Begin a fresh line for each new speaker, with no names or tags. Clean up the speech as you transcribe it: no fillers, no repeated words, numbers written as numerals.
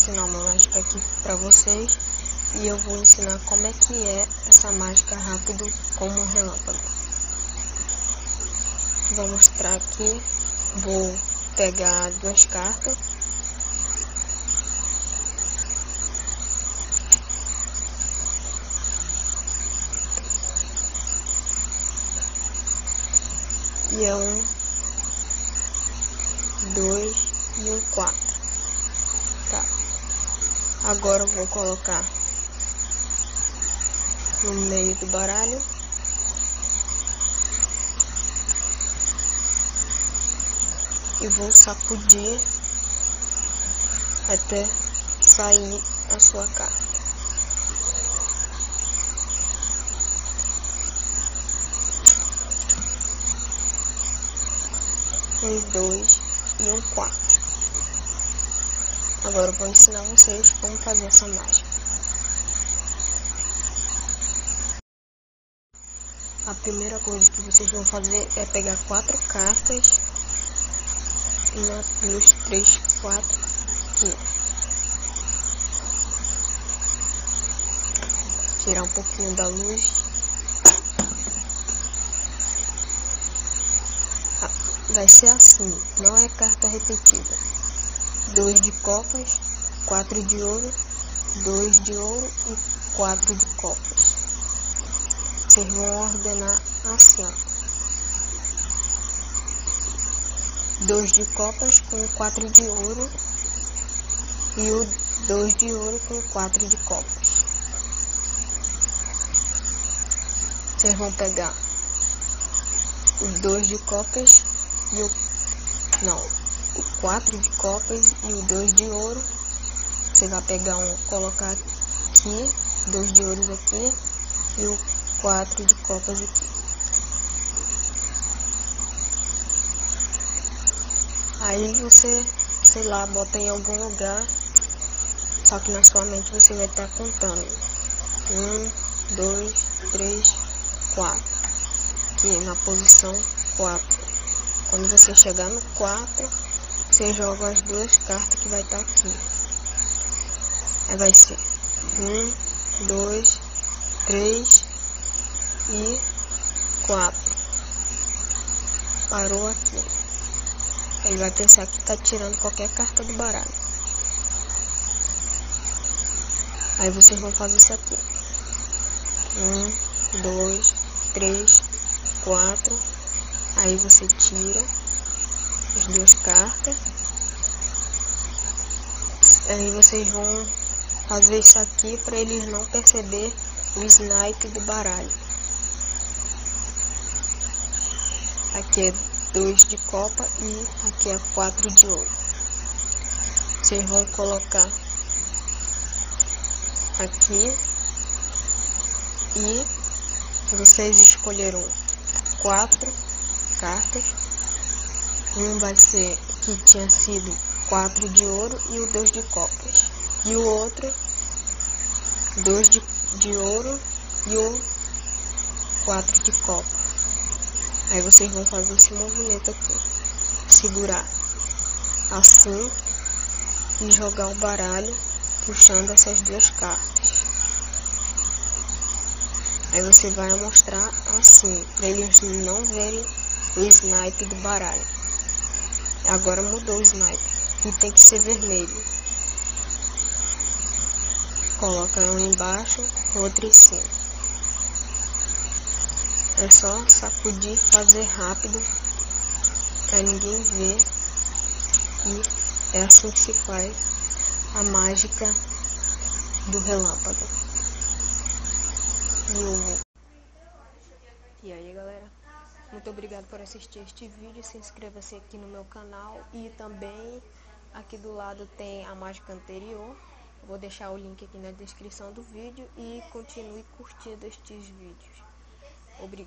ensinar uma mágica aqui pra vocês. E eu vou ensinar como é que é essa mágica rápido como um relâmpago. Vou mostrar aqui. Vou pegar 2 cartas. E é 1, 2 e 1, 4. Tá. Agora eu vou colocar no meio do baralho. E vou sacudir até sair a sua carta. Um, 2 e 1, 4. Agora eu vou ensinar vocês como fazer essa mágica. A primeira coisa que vocês vão fazer é pegar 4 cartas. 1, 2, 3, 4 aqui. Tirar um pouquinho da luz. Vai ser assim, não é carta repetida. 2 de copas, 4 de ouro, 2 de ouro e 4 de copas. Vocês vão ordenar assim, ó. 2 de copas com 4 de ouro e o 2 de ouro com 4 de copas. Vocês vão pegar o 2 de copas e o 4 de copas e o 2 de ouro. Você vai pegar colocar aqui, 2 de ouros aqui e o 4 de copas aqui. Aí você, sei lá, bota em algum lugar, só que na sua mente você vai estar contando. 1, 2, 3, 4. Aqui na posição 4. Quando você chegar no 4, você joga as 2 cartas que vai estar aqui. Aí vai ser 1, 2, 3 e 4. Parou aqui. Ele vai pensar que está tirando qualquer carta do baralho. Aí vocês vão fazer isso aqui. 1, 2, 3, 4. Aí você tira as 2 cartas. Aí vocês vão fazer isso aqui para eles não perceber o snipe do baralho. Aqui é 2 de copa e aqui é 4 de ouro. Vocês vão colocar aqui e vocês escolheram 4 cartas. Um vai ser que tinha sido 4 de ouro e o 2 de copas. E o outro 2 de ouro e o 4 de copa. Aí vocês vão fazer esse movimento aqui. Segurar assim e jogar o baralho puxando essas 2 cartas. Aí você vai mostrar assim, para eles não verem o snipe do baralho. Agora mudou o snipe, e tem que ser vermelho. Coloca um embaixo, outro em cima. É só sacudir, fazer rápido, para ninguém ver. E é assim que se faz a mágica do relâmpago. E aí, galera, muito obrigado por assistir este vídeo. Se inscreva-se aqui no meu canal e também aqui do lado tem a mágica anterior. Vou deixar o link aqui na descrição do vídeo e continue curtindo estes vídeos. Obrigado.